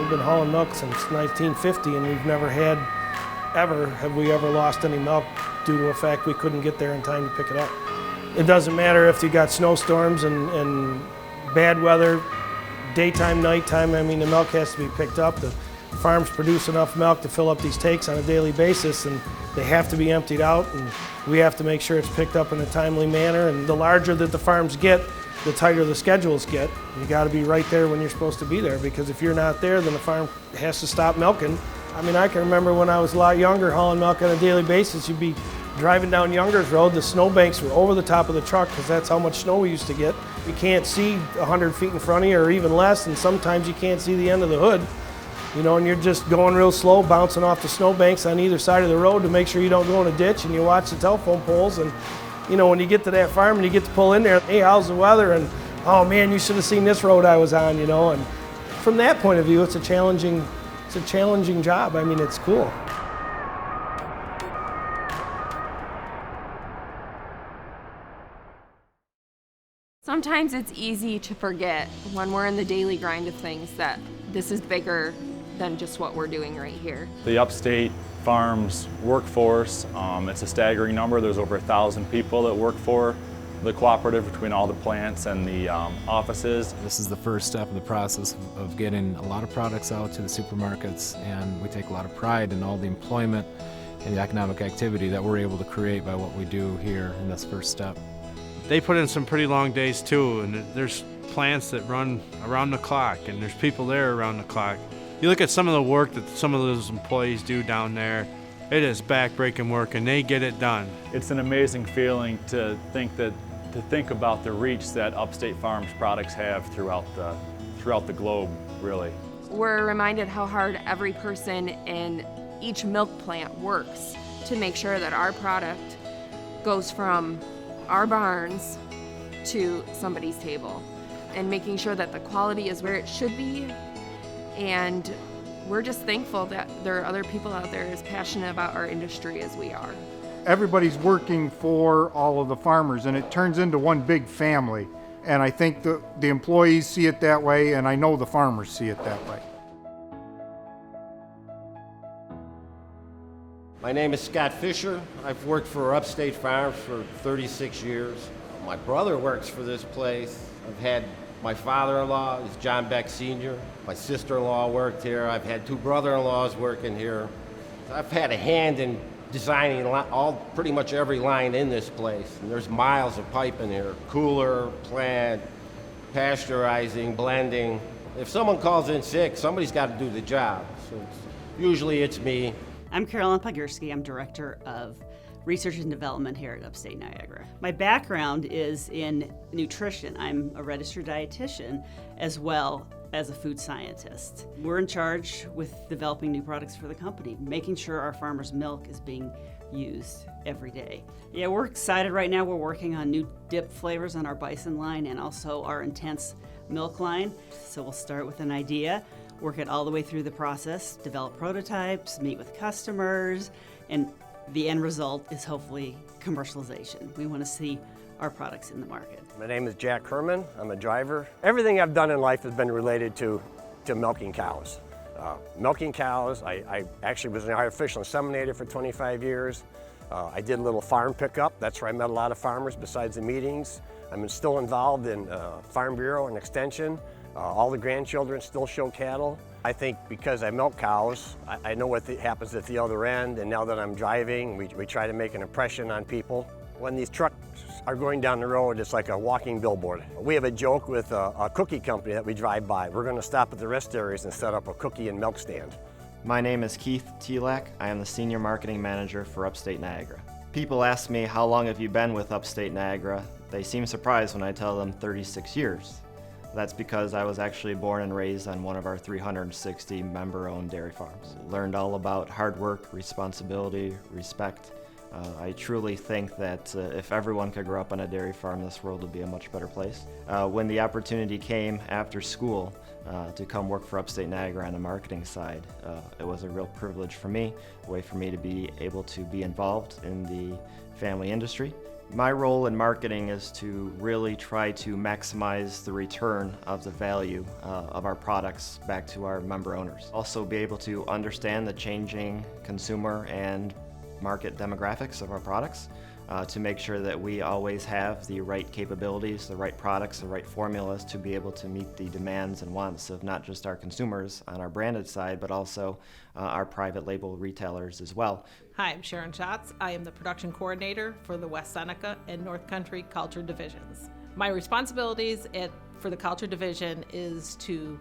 We've been hauling milk since 1950, and we've never had, have we ever lost any milk due to the fact we couldn't get there in time to pick it up. It doesn't matter if you got snowstorms and bad weather, daytime, nighttime, I mean, the milk has to be picked up. The farms produce enough milk to fill up these tanks on a daily basis, and they have to be emptied out, and we have to make sure it's picked up in a timely manner. And the larger that the farms get, the tighter the schedules get. You got to be right there when you're supposed to be there, because if you're not there, then the farm has to stop milking. I mean, I can remember when I was a lot younger hauling milk on a daily basis, you'd be driving down Youngers Road, the snowbanks were over the top of the truck because that's how much snow we used to get. You can't see 100 feet in front of you or even less, and sometimes you can't see the end of the hood. You know, and you're just going real slow, bouncing off the snowbanks on either side of the road to make sure you don't go in a ditch, and you watch the telephone poles. And you know, when you get to that farm and you get to pull in there, hey, how's the weather? And oh man, you should have seen this road I was on, you know. And from that point of view, it's a challenging job. I mean, it's cool. Sometimes it's easy to forget when we're in the daily grind of things that this is bigger than just what we're doing right here. The Upstate Farms workforce, it's a staggering number. There's over 1,000 people that work for the cooperative between all the plants and the offices. This is the first step of the process of getting a lot of products out to the supermarkets, and we take a lot of pride in all the employment and the economic activity that we're able to create by what we do here in this first step. They put in some pretty long days too, and there's plants that run around the clock, and there's people there around the clock. You look at some of the work that some of those employees do down there, it is back-breaking work, and they get it done. It's an amazing feeling to think about the reach that Upstate Farms products have throughout the globe, really. We're reminded how hard every person in each milk plant works to make sure that our product goes from our barns to somebody's table, and making sure that the quality is where it should be. And we're just thankful that there are other people out there as passionate about our industry as we are. Everybody's working for all of the farmers, and it turns into one big family. And I think the employees see it that way, and I know the farmers see it that way. My name is Scott Fisher. I've worked for Upstate Farms for 36 years. My brother works for this place. I've had my father-in-law is John Beck Sr. My sister-in-law worked here. I've had two brother-in-laws working here. I've had a hand in designing pretty much every line in this place. And there's miles of pipe in here. Cooler, plant, pasteurizing, blending. If someone calls in sick, somebody's got to do the job. So usually it's me. I'm Carolyn Pogierski. I'm Director of Research and Development here at Upstate Niagara. My background is in nutrition. I'm a registered dietitian as well as a food scientist. We're in charge with developing new products for the company, making sure our farmers' milk is being used every day. Yeah, we're excited right now. We're working on new dip flavors on our bison line and also our intense milk line. So we'll start with an idea, work it all the way through the process, develop prototypes, meet with customers, and the end result is hopefully commercialization. We want to see our products in the market. My name is Jack Herman. I'm a driver. Everything I've done in life has been related to milking cows. Milking cows, I actually was an artificial inseminator for 25 years. I did a little farm pickup. That's where I met a lot of farmers besides the meetings. I'm still involved in Farm Bureau and Extension. All the grandchildren still show cattle. I think because I milk cows, I know what happens at the other end, and now that I'm driving, we try to make an impression on people. When these trucks are going down the road, it's like a walking billboard. We have a joke with a cookie company that we drive by. We're going to stop at the rest areas and set up a cookie and milk stand. My name is Keith Telak. I am the Senior Marketing Manager for Upstate Niagara. People ask me, how long have you been with Upstate Niagara? They seem surprised when I tell them 36 years. That's because I was actually born and raised on one of our 360 member-owned dairy farms. Learned all about hard work, responsibility, respect. I truly think that if everyone could grow up on a dairy farm, this world would be a much better place. When the opportunity came after school to come work for Upstate Niagara on the marketing side, it was a real privilege for me, a way for me to be able to be involved in the family industry My role in marketing is to really try to maximize the return of the value of our products back to our member owners. Also be able to understand the changing consumer and market demographics of our products to make sure that we always have the right capabilities, the right products, the right formulas to be able to meet the demands and wants of not just our consumers on our branded side, but also our private label retailers as well. Hi, I'm Sharon Schatz. I am the production coordinator for the West Seneca and North Country Culture divisions. My responsibilities for the Culture division is to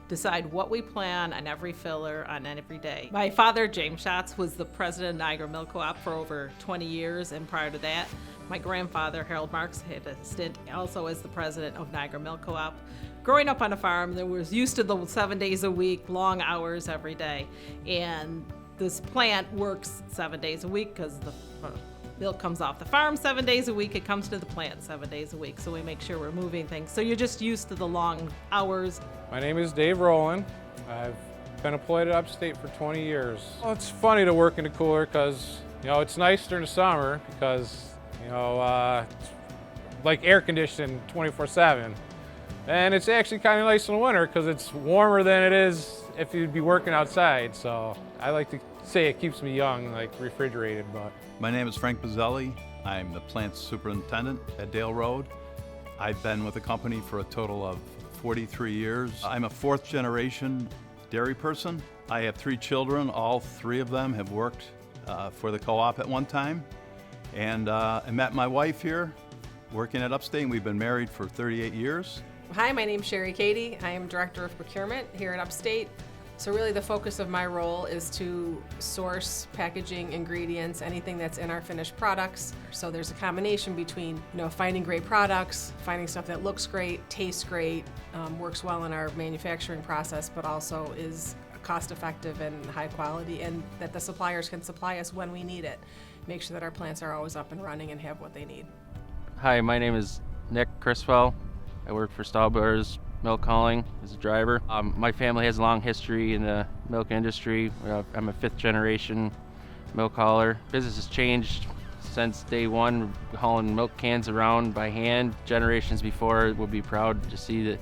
decide what we plan on every filler on every day. My father, James Schatz, was the president of Niagara Milk Co-op for over 20 years, and prior to that, my grandfather, Harold Marks, had a stint also as the president of Niagara Milk Co-op. Growing up on a farm, there was used to the 7 days a week, long hours every day, and this plant works 7 days a week because the milk comes off the farm 7 days a week. It comes to the plant 7 days a week, so we make sure we're moving things. So you're just used to the long hours. My name is Dave Rowland. I've been employed at Upstate for 20 years. Well, it's funny to work in the cooler because, it's nice during the summer because, it's like air conditioned 24/7. And it's actually kind of nice in the winter because it's warmer than it is if you'd be working outside. So I like to say it keeps me young, like refrigerated. But my name is Frank Bazzelli. I'm the plant superintendent at Dale Road. I've been with the company for a total of 43 years. I'm a fourth generation dairy person. I have 3 children. All 3 of them have worked for the co-op at one time. And I met my wife here working at Upstate, and we've been married for 38 years. Hi, my name's Sherry Cady. I am Director of Procurement here at Upstate. So really the focus of my role is to source packaging, ingredients, anything that's in our finished products. So there's a combination between, finding great products, finding stuff that looks great, tastes great, works well in our manufacturing process, but also is cost effective and high quality, and that the suppliers can supply us when we need it. Make sure that our plants are always up and running and have what they need. Hi, my name is Nick Criswell. I work for Stallbars Milk Hauling as a driver. My family has a long history in the milk industry. I'm a 5th generation milk hauler. Business has changed since day one, hauling milk cans around by hand. Generations before would be proud to see that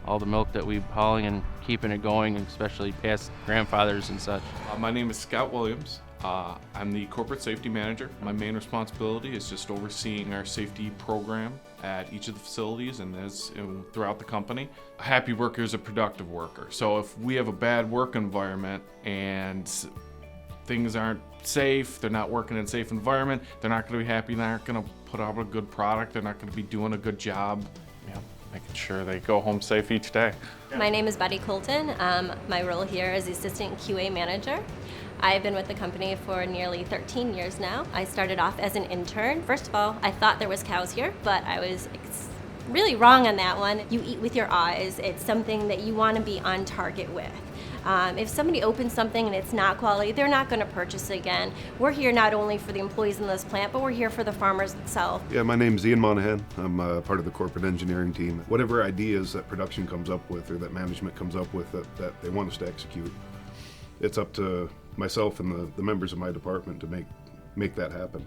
all the milk that we're hauling and keeping it going, especially past grandfathers and such. My name is Scott Williams. I'm the corporate safety manager. My main responsibility is just overseeing our safety program at each of the facilities and throughout the company. A happy worker is a productive worker. So if we have a bad work environment and things aren't safe, they're not working in a safe environment, they're not going to be happy, they're not going to put out a good product, they're not going to be doing a good job, making sure they go home safe each day. My name is Betty Colton. My role here is the Assistant QA Manager. I've been with the company for nearly 13 years now. I started off as an intern. First of all, I thought there was cows here, but I was really wrong on that one. You eat with your eyes. It's something that you want to be on target with. If somebody opens something and it's not quality, they're not going to purchase it again. We're here not only for the employees in this plant, but we're here for the farmers themselves. Yeah, my name's Ian Monahan. I'm part of the corporate engineering team. Whatever ideas that production comes up with or that management comes up with that they want us to execute, it's up to myself and the members of my department to make that happen.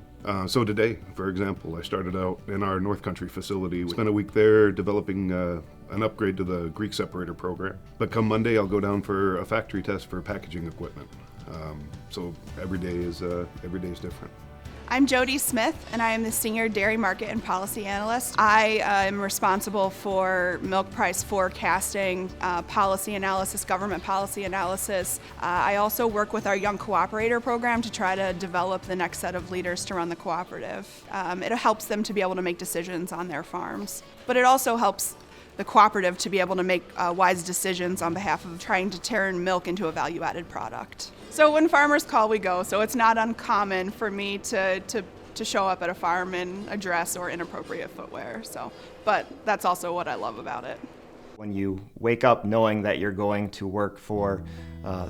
So today, for example, I started out in our North Country facility. We spent a week there developing an upgrade to the Greek separator program. But come Monday, I'll go down for a factory test for packaging equipment. So every day is different. I'm Jody Smith, and I am the Senior Dairy Market and Policy Analyst. I am responsible for milk price forecasting, policy analysis, government policy analysis. I also work with our Young Cooperator program to try to develop the next set of leaders to run the cooperative. It helps them to be able to make decisions on their farms, but it also helps the cooperative to be able to make wise decisions on behalf of trying to turn milk into a value-added product. So when farmers call, we go. So it's not uncommon for me to show up at a farm in a dress or inappropriate footwear. But that's also what I love about it. When you wake up knowing that you're going to work for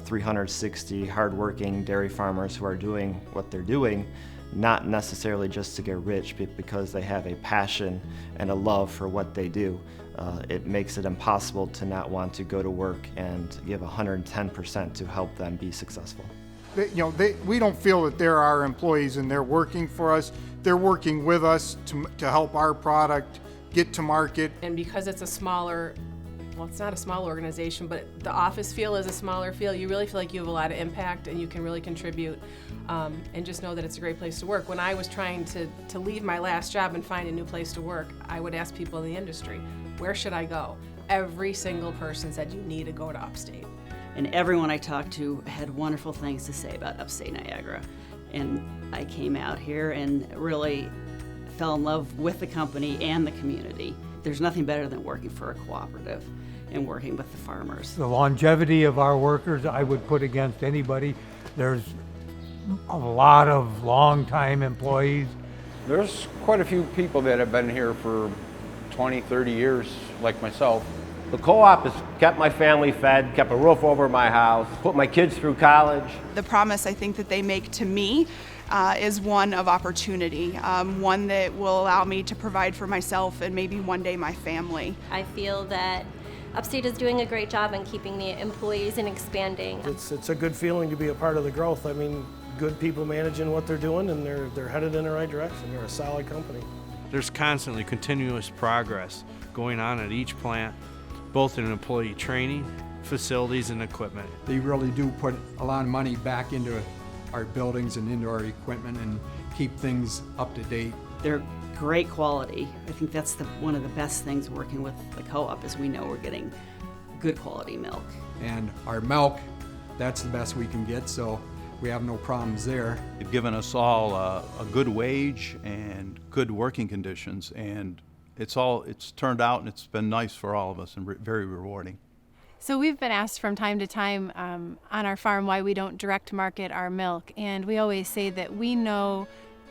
360 hardworking dairy farmers who are doing what they're doing, not necessarily just to get rich, but because they have a passion and a love for what they do, it makes it impossible to not want to go to work and give 110% to help them be successful. we don't feel that they're our employees and they're working for us. They're working with us to help our product get to market. And because it's a smaller, well, it's not a small organization, but the office feel is a smaller feel, you really feel like you have a lot of impact and you can really contribute, and just know that it's a great place to work. When I was trying to leave my last job and find a new place to work, I would ask people in the industry, where should I go? Every single person said you need to go to Upstate. And everyone I talked to had wonderful things to say about Upstate Niagara. And I came out here and really fell in love with the company and the community. There's nothing better than working for a cooperative and working with the farmers. The longevity of our workers I would put against anybody. There's a lot of long-time employees. There's quite a few people that have been here for 20, 30 years, like myself. The co-op has kept my family fed, kept a roof over my house, put my kids through college. The promise I think that they make to me is one of opportunity, one that will allow me to provide for myself and maybe one day my family. I feel that Upstate is doing a great job in keeping the employees and expanding. It's a good feeling to be a part of the growth. I mean, good people managing what they're doing, and they're headed in the right direction. They're a solid company. There's constantly continuous progress going on at each plant, both in employee training, facilities, and equipment. They really do put a lot of money back into our buildings and into our equipment and keep things up to date. They're great quality. I think that's one of the best things working with the co-op is we know we're getting good quality milk. And our milk, that's the best we can get, so we have no problems there. They've given us all a good wage and good working conditions, and it's turned out and it's been nice for all of us and very rewarding. So we've been asked from time to time on our farm why we don't direct market our milk, and we always say that we know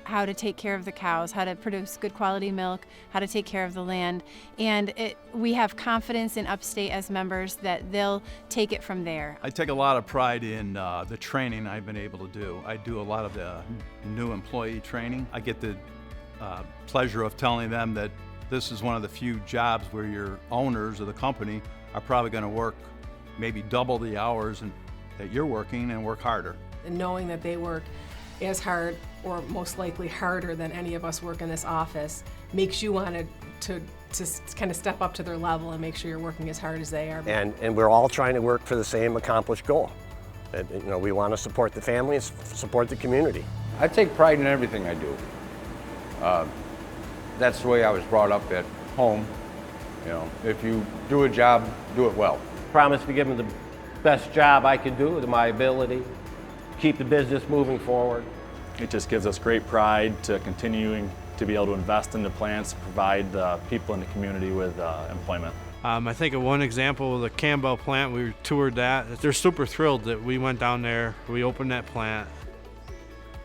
how to take care of the cows, how to produce good quality milk, how to take care of the land, and we have confidence in Upstate as members that they'll take it from there. I take a lot of pride in the training I've been able to do. I do a lot of the new employee training. I get the pleasure of telling them that this is one of the few jobs where your owners of the company are probably going to work maybe double the hours that you're working and work harder. And knowing that they work as hard or most likely harder than any of us work in this office makes you want to kind of step up to their level and make sure you're working as hard as they are. And we're all trying to work for the same accomplished goal. And, we want to support the families, support the community. I take pride in everything I do. That's the way I was brought up at home. If you do a job, do it well. Promise to give them the best job I can do to my ability, keep the business moving forward. It just gives us great pride to continuing to be able to invest in the plants, provide the people in the community with employment. I think of one example, the Campbell plant, we toured that. They're super thrilled that we went down there, we opened that plant,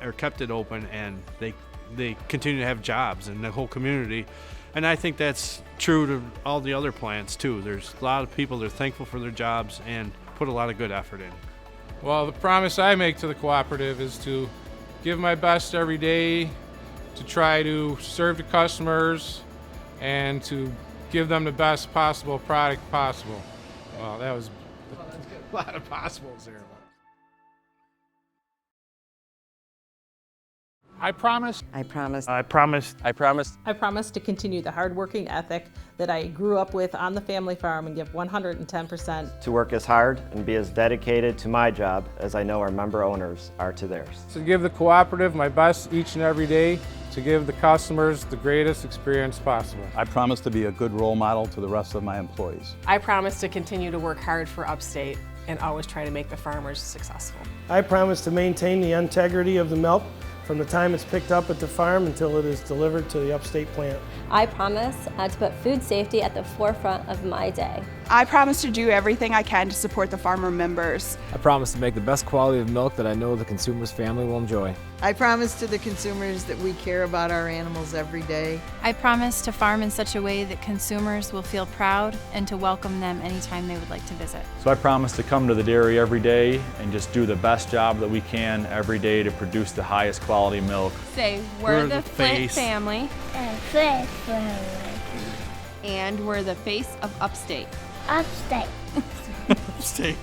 or kept it open, and they continue to have jobs in the whole community. And I think that's true to all the other plants too. There's a lot of people that are thankful for their jobs and put a lot of good effort in. Well, the promise I make to the cooperative is to give my best every day to try to serve the customers and to give them the best possible product possible. Well, that was a lot of possibles there. I promise. I promise. I promise. I promise. I promise to continue the hardworking ethic that I grew up with on the family farm and give 110%. To work as hard and be as dedicated to my job as I know our member owners are to theirs. To give the cooperative my best each and every day, to give the customers the greatest experience possible. I promise to be a good role model to the rest of my employees. I promise to continue to work hard for Upstate and always try to make the farmers successful. I promise to maintain the integrity of the milk from the time it's picked up at the farm until it is delivered to the Upstate plant. I promise to put food safety at the forefront of my day. I promise to do everything I can to support the farmer members. I promise to make the best quality of milk that I know the consumer's family will enjoy. I promise to the consumers that we care about our animals every day. I promise to farm in such a way that consumers will feel proud and to welcome them anytime they would like to visit. So I promise to come to the dairy every day and just do the best job that we can every day to produce the highest quality milk. Say, we're the Flint face. family. Flint family. And we're the face of Upstate. Upstate. Upstate.